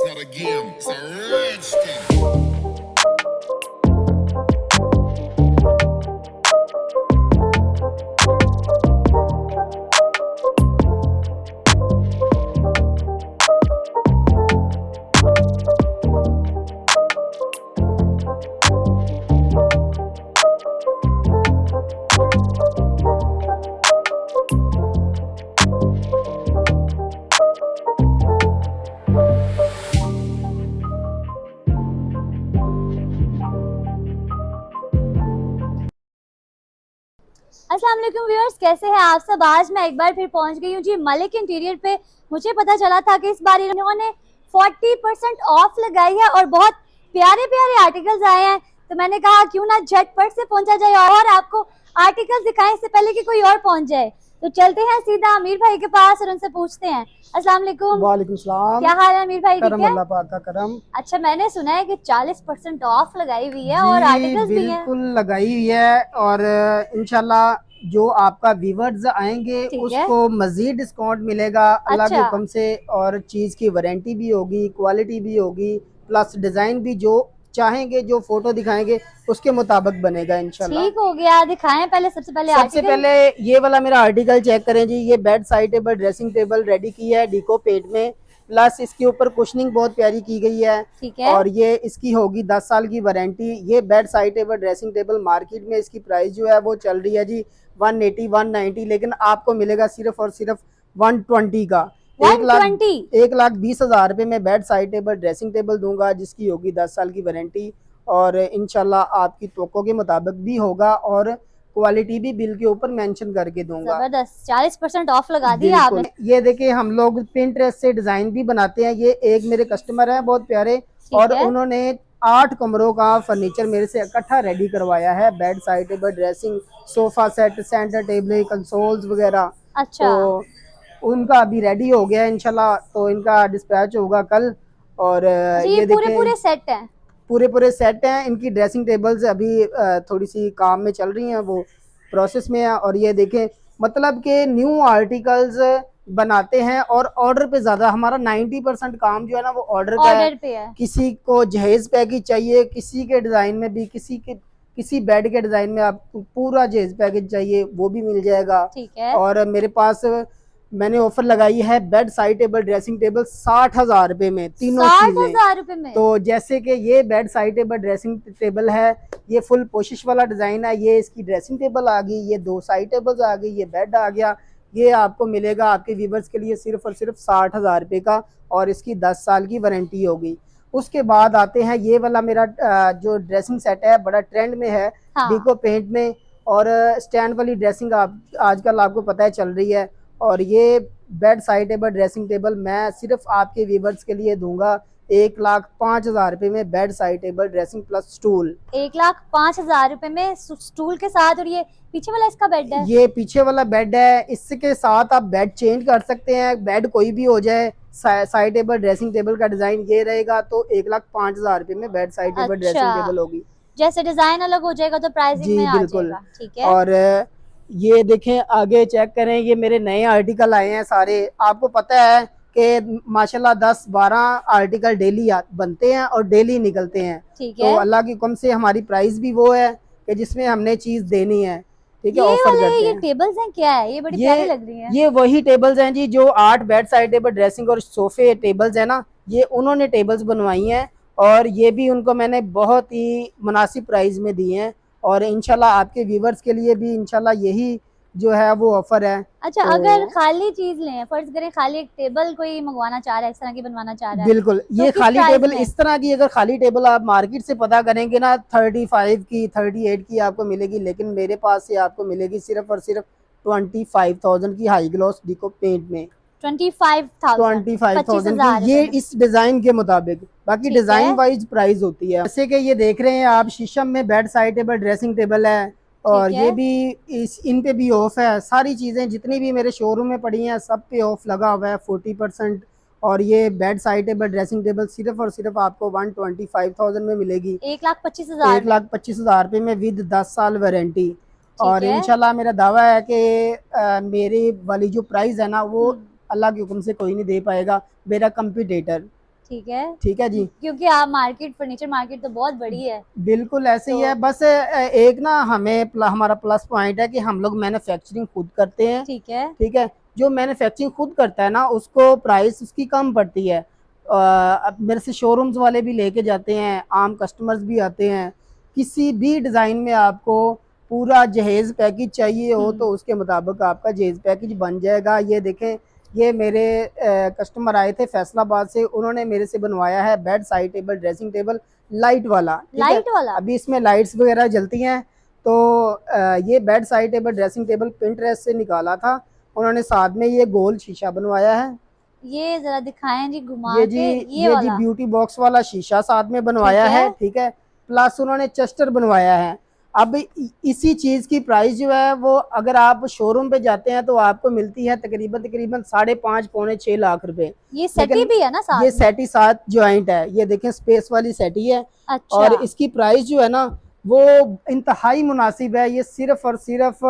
not a game, it's a rich thing. अस्सलाम वालेकुम viewers, कैसे हैं आप सब। आज मैं एक बार फिर पहुंच गई हूँ जी मलिक इंटीरियर पे। मुझे पता चला था कि इस बार इन्होंने 40% ऑफ लगाई है और बहुत प्यारे प्यारे आर्टिकल्स आए हैं। तो मैंने कहा क्यों ना झटपट से पहुंचा जाए और आपको आर्टिकल्स दिखाएं इससे पहले कि कोई और पहुंच जाए। तो चलते हैं सीधा अमीर भाई के पास और उनसे पूछते हैं। अस्सलाम वालेकुम। वालेकुम सलाम। क्या हाल है अमीर भाई, ठीक करम है? अल्लाह पाक का करम। अच्छा, मैंने सुना है कि 40% ऑफ लगाई हुई है जी और आर्टिकल्स भी हैं। बिल्कुल लगाई हुई है और इंशाल्लाह जो आपका व्यूवर्स आएंगे ठीक है। उसको मजीद डिस्काउंट मिलेगा अल्लाह के अच्छा, हुक्म से। और चीज़ की वारंटी भी होगी, क्वालिटी भी होगी, प्लस डिज़ाइन भी जो चाहेंगे, जो फोटो दिखाएंगे उसके मुताबिक बनेगा इंशाल्लाह। ठीक हो गया। दिखाएं पहले, सबसे पहले सबसे आर्टिकल। पहले ये वाला मेरा आर्टिकल चेक करें जी। ये bed side table dressing table ready की है डीको पेट में, प्लस इसके ऊपर कुशनिंग बहुत प्यारी की गई है। ठीक है। और ये इसकी होगी 10 साल की वारंटी। ये bed side table dressing table market में इसकी प्राइस जो है वो चल रही है जी 180 190, लेकिन आपको मिलेगा सिर्फ और सिर्फ 120 का। 120। 1,20,000 रुपये में bed side table dressing table दूंगा जिसकी होगी 10 साल की वारंटी। और इंशाल्लाह आपकी तवक्को के मुताबिक भी होगा और क्वालिटी भी बिल के ऊपर मेंशन करके दूंगा। जबरदस्त, 40% ऑफ लगा दिया बिल्कुल। आपने। ये देखिए हम लोग पिंटरेस्ट से डिजाइन भी बनाते हैं। ये एक मेरे कस्टमर हैं बहुत प्यारे, ठीक और है। उन्होंने 8 कमरों का फर्नीचर मेरे से इकट्ठा रेडी करवाया है। Bed side table dressing, sofa set, centre table, consoles वगैरह। अच्छा। तो उनका अभी रेडी हो गया इंशाल्लाह, तो इनका डिस्पैच होगा कल। और अच्छा, ये ये पूरे देखें पूरे सेट हैं। पूरे पूरे सेट हैं। इनकी ड्रेसिंग टेबल्स अभी थोड़ी सी काम में चल रही हैं, वो प्रोसेस में है। और ये देखें मतलब कि न्यू आर्टिकल्स बनाते हैं और ऑर्डर पे ज़्यादा हमारा 90% काम जो है ना वो ऑर्डर का है। ऑर्डर पे है। किसी को जहेज पैकेज चाहिए, किसी के डिज़ाइन में भी, किसी बेड के डिज़ाइन में आपको पूरा जहेज पैकेज चाहिए वो भी मिल जाएगा। ठीक है। और मेरे पास मैंने ऑफर लगाई है bed side table dressing table 60,000 रुपये में तीनों 60,000 रुपए चीज़ें। में। तो जैसे कि ये bed side table dressing table है, ये फुल पोशिश वाला डिज़ाइन है। ये इसकी ड्रेसिंग टेबल आ गई, ये 2 साइड टेबल्स आ गई, ये बेड आ गया। ये आपको मिलेगा आपके व्यूवर्स के लिए सिर्फ और सिर्फ 60,000 रुपये का, और इसकी 10 साल की वारंटी होगी। उसके बाद आते हैं ये वाला मेरा जो ड्रेसिंग सेट है बड़ा ट्रेंड में है, हाँ। डीको पेंट में। और स्टैंड वाली ड्रेसिंग आप आजकल आपको पता है चल रही है। और ये bed side table dressing table मैं सिर्फ आपके व्यूवर्स के लिए दूंगा 1,05,000 रुपये में। Bed side table dressing plus stool 1,05,000 रुपए में स्टूल के साथ। और ये पीछे वाला इसका बेड है। ये पीछे वाला बेड है। इसके साथ आप बेड चेंज कर सकते हैं, बेड कोई भी हो जाए। साइड टेबल ड्रेसिंग टेबल का डिजाइन ये रहेगा, तो 1,05,000 रुपये में बेड साइड टेबल अच्छा, ड्रेसिंग टेबल होगी। जैसे डिजाइन अलग हो जाएगा तो प्राइसिंग जी में आ बिल्कुल। जाएगा। ठीक है। और ये देखें आगे चेक करें, ये मेरे नए आर्टिकल आए हैं सारे। आपको पता है कि माशाल्लाह 10-12 आर्टिकल डेली बनते हैं और डेली निकलते हैं। ठीक तो है। अल्लाह की हुक्म से हमारी प्राइस भी वो है कि जिसमें हमने चीज़ देनी है। ठीक है, ये ऑफर वाले करते ये हैं। टेबल्स हैं, क्या है ये? बड़ी प्यारी लग रही है। ये वही टेबल्स हैं जी जो 8 बेड साइड टेबल ड्रेसिंग और सोफे टेबल्स है ना, ये उन्होंने टेबल्स बनवाई हैं। और ये भी उनको मैंने बहुत ही मुनासिब प्राइस में दी हैं। और इंशाल्लाह आपके व्यूवर्स के लिए भी इंशाल्लाह यही जो है वो ऑफर है। अच्छा, तो अगर खाली चीज लें, फर्ज करें खाली एक टेबल कोई मंगवाना चाह रहा है, इस तरह की बनवाना चाह रहा है, बिल्कुल, तो ये किस खाली प्राइस टेबल में? इस तरह की, अगर खाली टेबल आप मार्केट से पता करेंगे ना 35 की 38 की आपको मिलेगी, लेकिन मेरे पास से आपको मिलेगी सिर्फ और सिर्फ 25,000 की हाई ग्लॉस डीको पेंट में। 25,000, 25,000 25,000 की, ये रुपए में। इस डिजाइन के मुताबिक। बाकी ठीक डिजाइन है। वाइज प्राइस होती है। जैसे कि ये देख रहे हैं आप शीशम में bed side table dressing table है, और ठीक है। ये भी इन पे भी ऑफ है। सारी चीजें जितनी भी मेरे शोरूम में पड़ी हैं सब पे ऑफ लगा हुआ है 40%। और ये bed side table dressing table सिर्फ और सिर्फ आपको 125,000 में मिलेगी, 1,25,000 में। 1,25,000 रुपये में विद 10 साल वारंटी। ठीक और है। इंशाल्लाह मेरा दावा है कि मेरी वाली जो प्राइस है ना वो हम्म। अल्लाह के हुक्म से कोई नहीं दे पाएगा, मेरा कंपटीटर। ठीक है। ठीक है जी। क्योंकि आप मार्केट, फर्नीचर मार्केट तो बहुत बड़ी है। बिल्कुल ऐसे ही है। बस एक ना हमें हमारा प्लस पॉइंट है कि हम लोग मैन्युफैक्चरिंग खुद करते हैं। ठीक है। ठीक है। जो मैन्युफैक्चरिंग खुद करता है ना, उसको प्राइस उसकी कम पड़ती है। अब मेरे से शोरूम्स वाले भी लेके जाते हैं, आम कस्टमर्स भी आते हैं। किसी भी डिज़ाइन में आपको पूरा जहेज़ पैकेज चाहिए हो तो उसके मुताबिक आपका जहेज़ पैकेज बन जाएगा। ये देखें, ये मेरे कस्टमर आए थे फैसलाबाद से, उन्होंने मेरे से बनवाया है bed side table dressing table light वाला। ठीक है। लाइट वाला। अभी इसमें लाइट्स वगैरह जलती हैं। तो ये bed side table dressing table Pinterest से निकाला था उन्होंने। साथ में ये गोल शीशा बनवाया है। ये जरा दिखाएं जी घुमा ये के। जी ये जी वाला। ब्यूटी बॉक्स वाला शीशा साथ में बनवाया ठीक है। है। ठीक है। प्लस उन्होंने चेस्टर बनवाया है। अब इसी चीज की प्राइस जो है वो अगर आप शोरूम पे जाते हैं तो आपको मिलती है तकरीबन तकरीबन 5.5 पौने 6 लाख रुपए। ये सेटी लेकिन भी है ना साथ ये में? सेटी साथ ज्वाइंट है। ये देखें स्पेस वाली सेटी है। अच्छा। और इसकी प्राइस जो है ना वो इंतहाई मुनासिब है। ये सिर्फ और सिर्फ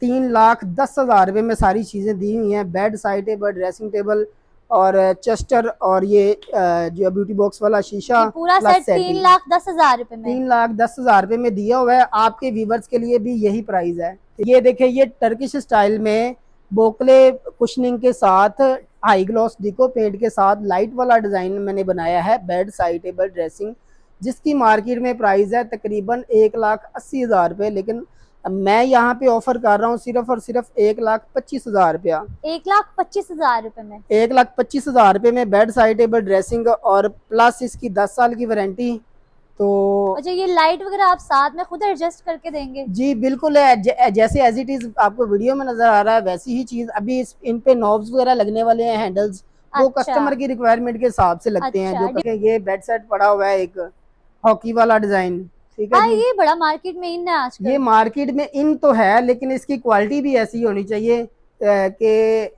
3,10,000 रुपये में सारी चीज़ें दी हुई हैं। Bed side table dressing table और चेस्टर और ये जो ब्यूटी बॉक्स वाला शीशा ये पूरा प्लस सेट 3,10,000 रुपए में। 3,10,000 रुपये में दिया हुआ है। आपके व्यूवर्स के लिए भी यही प्राइस है। ये देखें, ये टर्किश स्टाइल में बोकले कुशनिंग के साथ हाई ग्लॉस डिको पेंट के साथ लाइट वाला डिज़ाइन मैंने बनाया है बेड साइड टेबल ड्रेसिंग, जिसकी मार्केट में प्राइस है तकरीबन 1,80,000 रुपये। लेकिन मैं यहाँ पे ऑफर कर रहा हूँ सिर्फ और सिर्फ 1,25,000 रुपया। 1,25,000 रुपए में। 1,25,000 रुपये में बेड साइड टेबल ड्रेसिंग और प्लस इसकी 10 साल की वारंटी। तो अच्छा, ये लाइट वगैरह आप साथ में खुद एडजस्ट करके देंगे? जी बिल्कुल है। जैसे एज इट इज आपको वीडियो में नजर आ रहा है वैसी ही चीज। अभी इन पे नॉब्स वगैरह लगने वाले हैं, हैंडल्स, वो अच्छा। कस्टमर की रिक्वायरमेंट के हिसाब से लगते हैं। अच्छा। जो ये बेड सेट पड़ा हुआ है एक हॉकी वाला डिजाइन। ठीक है हाँ, जी। ये बड़ा मार्केट में इन है आजकल। ये मार्केट में इन तो है लेकिन इसकी क्वालिटी भी ऐसी होनी चाहिए कि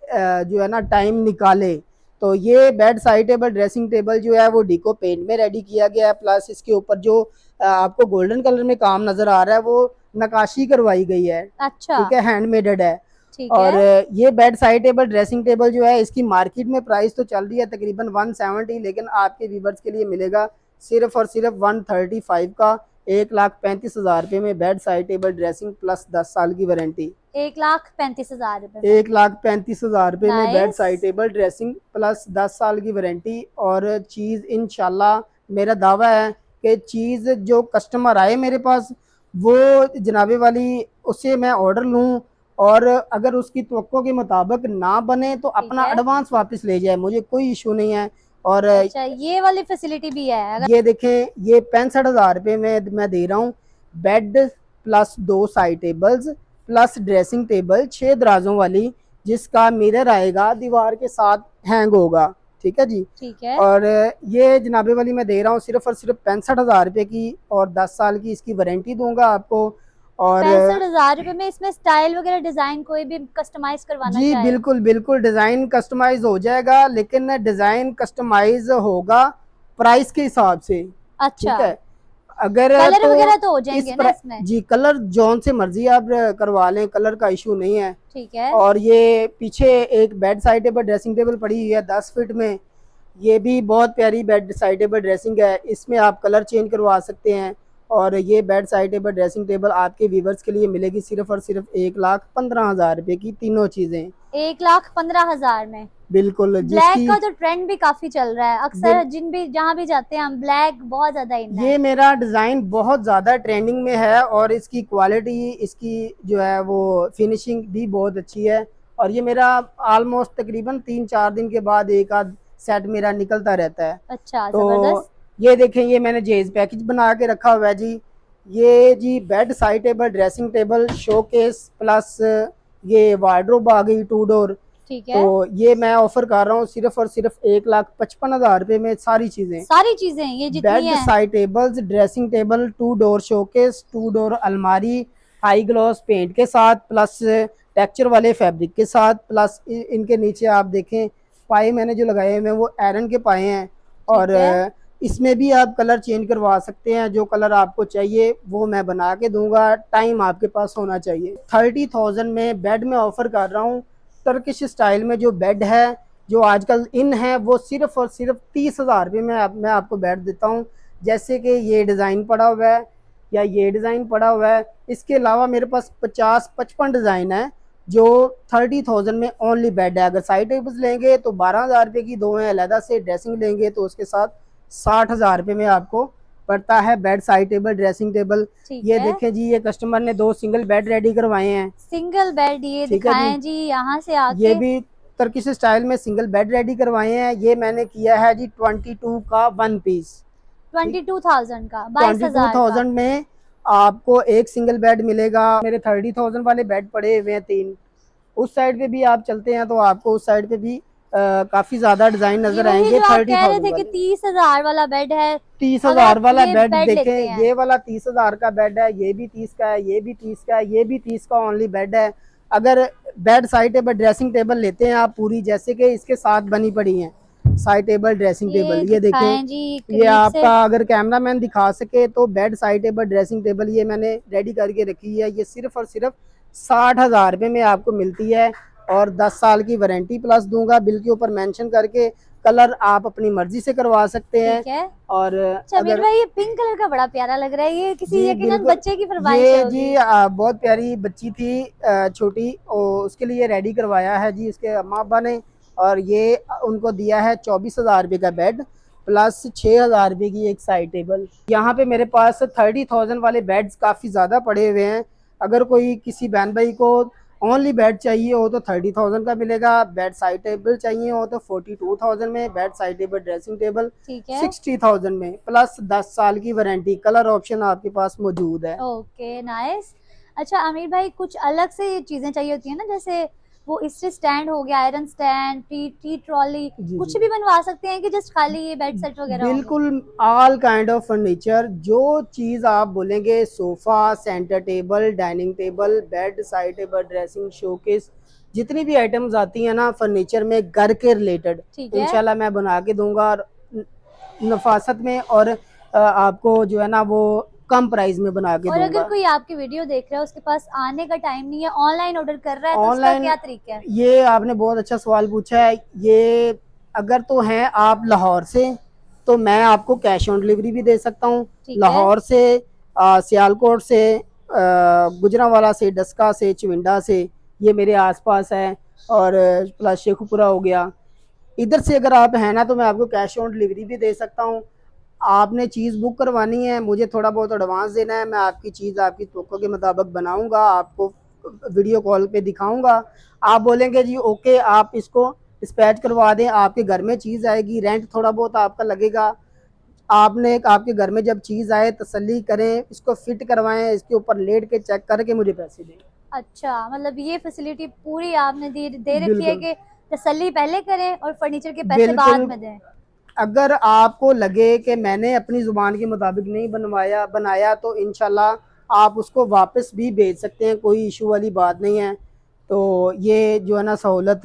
जो है ना टाइम निकाले। तो ये bed side table dressing table जो है वो डिको पेंट में रेडी किया गया है। प्लस इसके ऊपर जो आपको गोल्डन कलर में काम नजर आ रहा है वो नकाशी करवाई गई है। अच्छा। ठीक है, हैंडमेडेड है। ठीक और है। ये bed side table dressing table जो है इसकी मार्केट में प्राइस तो चल रही है तकरीबन 170, लेकिन आपके व्यूवर्स के लिए मिलेगा सिर्फ और सिर्फ 135 का। 1,35,000 रुपये में bed side table dressing plus 10 साल की वारंटी। 1,35,000 रुपए में। 1,35,000 रुपये में bed nice. Side table dressing plus 10 साल की वारंटी। और चीज़ इंशाल्लाह मेरा दावा है कि चीज़ जो कस्टमर आए मेरे पास वो जनाबे वाली उससे मैं ऑर्डर लूँ और अगर उसकी तवक्को के मुताबिक ना बने तो अपना है। एडवांस वापस ले जाए, मुझे कोई इशू नहीं है। और अच्छा, ये वाली फैसिलिटी भी है अगर। ये देखें, ये 65,000 रुपये में मैं दे रहा हूँ bed plus 2 side tables plus dressing table 6 दराजों वाली, जिसका मिरर आएगा दीवार के साथ हैंग होगा। ठीक है जी। ठीक है। और ये जनाबे वाली मैं दे रहा हूँ सिर्फ और सिर्फ 65,000 रुपये की और 10 साल की इसकी वारंटी दूंगा आपको। और 65,000 रुपए में इसमें स्टाइल वगैरह डिजाइन कोई भी कस्टमाइज करवाना जी चाहे? बिल्कुल बिल्कुल डिज़ाइन कस्टमाइज हो जाएगा, लेकिन डिज़ाइन कस्टमाइज होगा प्राइस के हिसाब से। अच्छा। ठीक है। अगर कलर वगैरह तो हो जाएंगे ना इसमें? जी कलर जौन से मर्जी आप करवा लें, कलर का इशू नहीं है। ठीक है। और ये पीछे एक bed side table dressing table पड़ी हुई है 10 फीट में, ये भी बहुत प्यारी बेड साइड टेबल ड्रेसिंग है। इसमें आप कलर चेंज करवा सकते हैं। और ये bed side table dressing table आपके व्यूवर्स के लिए मिलेगी सिर्फ और सिर्फ 1,15,000 रुपये की, तीनों चीजें 1,15,000 में। बिल्कुल। ब्लैक का तो ट्रेंड भी काफी चल रहा है, अक्सर जहाँ भी जाते हैं हम ब्लैक बहुत ज्यादा इन है। ये मेरा डिज़ाइन बहुत ज़्यादा ट्रेंडिंग में है और इसकी क्वालिटी, इसकी जो है वो फिनिशिंग भी बहुत अच्छी है। और ये मेरा ऑलमोस्ट तकरीबन 3-4 दिन के बाद एक आध सेट मेरा निकलता रहता है। अच्छा, तो जबरदस्त। ये देखें, ये मैंने जेज पैकेज बना के रखा हुआ है जी। ये जी bed side table dressing table showcase plus ये वार्डरोब आ गई 2 डोर। ठीक है। तो ये मैं ऑफर कर रहा हूँ सिर्फ और सिर्फ 1,55,000 रुपये में सारी चीजें ये जितनी बेड है। Side tables dressing table 2 door showcase 2 door अलमारी हाई ग्लॉस पेंट के साथ प्लस टेक्सचर वाले फैब्रिक के साथ प्लस इनके नीचे आप देखें पाए मैंने जो लगाए हुए हैं वो आयरन के पाए हैं। और इसमें भी आप कलर चेंज करवा सकते हैं, जो कलर आपको चाहिए वो मैं बना के दूंगा। टाइम आपके पास होना चाहिए। 30,000 में बेड में ऑफर कर रहा हूँ टर्किश स्टाइल में जो बेड है जो आजकल इन है वो सिर्फ और सिर्फ 30,000 रुपये में मैं आपको बेड देता हूँ। जैसे कि ये डिज़ाइन पड़ा हुआ है या ये डिज़ाइन पड़ा हुआ है, इसके अलावा मेरे पास 50-55 डिज़ाइन है जो 30,000 में ओनली बेड है। अगर साइड टेबल्स लेंगे तो 12,000 रुपये की दो हैं अलहदा से, ड्रेसिंग लेंगे तो उसके साथ 60,000 रुपये में आपको पड़ता है bed, side table, dressing table. ये देखें जी, ये कस्टमर ने 2 सिंगल बेड रेडी करवाए हैं। सिंगल बेड ये दिखाएं जी यहाँ से आके। ये भी टर्किश स्टाइल में सिंगल बेड रेडी करवाए हैं। ये मैंने किया है जी 22 का 1 पीस, 22,000 का, 22,000 में आपको एक सिंगल बेड मिलेगा। मेरे 30,000 वाले बेड पड़े हुए हैं 3। उस साइड पे भी आप चलते हैं तो आपको उस साइड पे भी काफी ज्यादा डिजाइन नजर आएंगे। 30,000 थे कि 30,000 वाला बेड है, 30,000 वाला बेड देखें, ये वाला 30,000 का बेड है, ये भी 30 का है, ये भी 30 का है, ये भी 30 का ओनली बेड है। अगर bed side table dressing table लेते हैं आप पूरी, जैसे कि इसके साथ बनी पड़ी है साइड टेबल ड्रेसिंग टेबल, ये देखें, ये आपका अगर कैमरामैन दिखा सके तो bed side table dressing table ये मैंने रेडी करके रखी है। ये सिर्फ और सिर्फ 60,000 रुपये में आपको मिलती है और 10 साल की वारंटी प्लस दूंगा, बिल के ऊपर मेंशन करके। कलर आप अपनी मर्जी से करवा सकते हैं। और अगर भाई ये पिंक कलर का बड़ा प्यारा लग रहा है, ये किसी यकीनन बच्चे की फरमाइश है जी, बहुत प्यारी बच्ची थी छोटी, उसके लिए रेडी करवाया है जी उसके अम्मा अब्बा ने। और ये उनको दिया है 24,000 रुपये का बेड प्लस 6,000 रुपये की एक साइड टेबल। यहाँ पे मेरे पास 30,000 वाले बेड्स काफ़ी ज़्यादा पड़े हुए हैं। अगर कोई किसी बहन भाई को ओनली बेड चाहिए हो तो 30,000 का मिलेगा, बेड साइड टेबल चाहिए हो तो 42,000 में, bed side table dressing table 60,000 में प्लस 10 साल की वारंटी। कलर ऑप्शन आपके पास मौजूद है। Okay nice. अच्छा आमिर भाई, कुछ अलग से चीजें चाहिए होती है ना, जैसे वो इससे स्टैंड हो गया, आयरन स्टैंड, टी ट्रॉली, कुछ भी बनवा सकते हैं कि जस्ट खाली ये बेड सेट वगैरह? बिल्कुल, ऑल काइंड ऑफ फर्नीचर, जो चीज आप बोलेंगे, sofa, centre table, dining table, bed, side table, dressing, showcase, जितनी भी आइटम्स आती है ना फर्नीचर में घर के रिलेटेड, इंशाल्लाह मैं बना के दूंगा नफासत में, और आपको जो है ना वो कम प्राइस में बना के दूंगा। और अगर कोई आपकी वीडियो देख रहा है, उसके पास आने का टाइम नहीं है, ऑनलाइन ऑर्डर कर रहा है, तो उसका क्या तरीका है? ये आपने बहुत अच्छा सवाल पूछा है। ये अगर तो है आप लाहौर से तो मैं आपको कैश ऑन डिलीवरी भी दे सकता हूँ। लाहौर से, सियालकोट से, गुजरांवाला से, डस्का से, चविंडा से, ये मेरे आसपास है, और प्लस शेखुपुरा हो गया। इधर से अगर आप हैं ना तो मैं आपको कैश ऑन डिलीवरी भी दे सकता हूँ। आपने चीज़ बुक करवानी है, मुझे थोड़ा बहुत एडवांस देना है, मैं आपकी चीज़ आपकी तवक्को के मुताबिक बनाऊंगा, आपको वीडियो कॉल पे दिखाऊंगा। आप बोलेंगे जी ओके आप इसको डिस्पैच करवा दें, आपके घर में चीज़ आएगी, रेंट थोड़ा बहुत आपका लगेगा। आपने आपके घर में जब चीज़ आए तसल्ली करें, इसको फिट करवाएं, इसके ऊपर लेट के चेक करके मुझे पैसे दें। अच्छा, मतलब ये फैसिलिटी पूरी आपने दे रखी है कि तसल्ली पहले करें और फर्नीचर के पैसे बाद में दें। अगर आपको लगे कि मैंने अपनी ज़ुबान के मुताबिक नहीं बनाया तो इंशाल्लाह आप उसको वापस भी भेज सकते हैं, कोई इशू वाली बात नहीं है। तो ये जो है ना सहूलत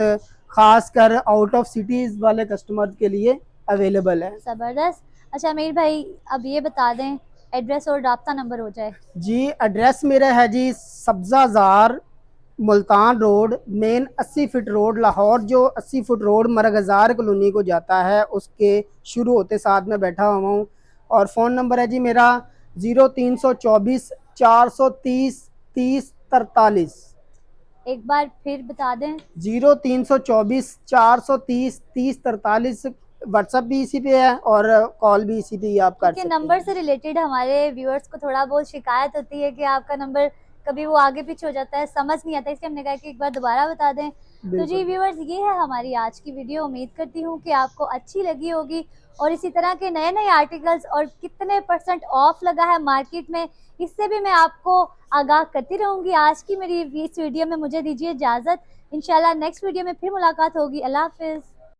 ख़ास कर आउट ऑफ सिटीज़ वाले कस्टमर के लिए अवेलेबल है। ज़बरदस्त। अच्छा अमीर भाई, अब ये बता दें एड्रेस और राब्ता नंबर हो जाए। जी, एड्रेस मेरा है जी Sabzazar, Multan road, main 80 feet road Lahore, जो 80 फुट रोड मरगज़ार कॉलोनी को जाता है, उसके शुरू होते साथ में बैठा हुआ हूँ। और फ़ोन नंबर है जी मेरा 0324 430 30 43। एक बार फिर बता दें। 0324 430 30 43। व्हाट्सएप भी इसी पे है और कॉल भी इसी पे ही आप कर सकते हैं। नंबर से रिलेटेड हमारे व्यूअर्स को थोड़ा बहुत शिकायत होती है कि आपका नंबर कभी वो आगे पीछे हो जाता है, समझ नहीं आता, इसलिए हमने कहा कि एक बार दोबारा बता दें। तो जी व्यूअर्स, ये है हमारी आज की वीडियो। उम्मीद करती हूँ कि आपको अच्छी लगी होगी, और इसी तरह के नए नए आर्टिकल्स और कितने % ऑफ लगा है मार्केट में, इससे भी मैं आपको आगाह करती रहूँगी। आज की मेरी इस वीडियो में मुझे दीजिए इजाज़त, इंशाल्लाह नेक्स्ट वीडियो में फिर मुलाकात होगी। अल्लाह हाफिज़।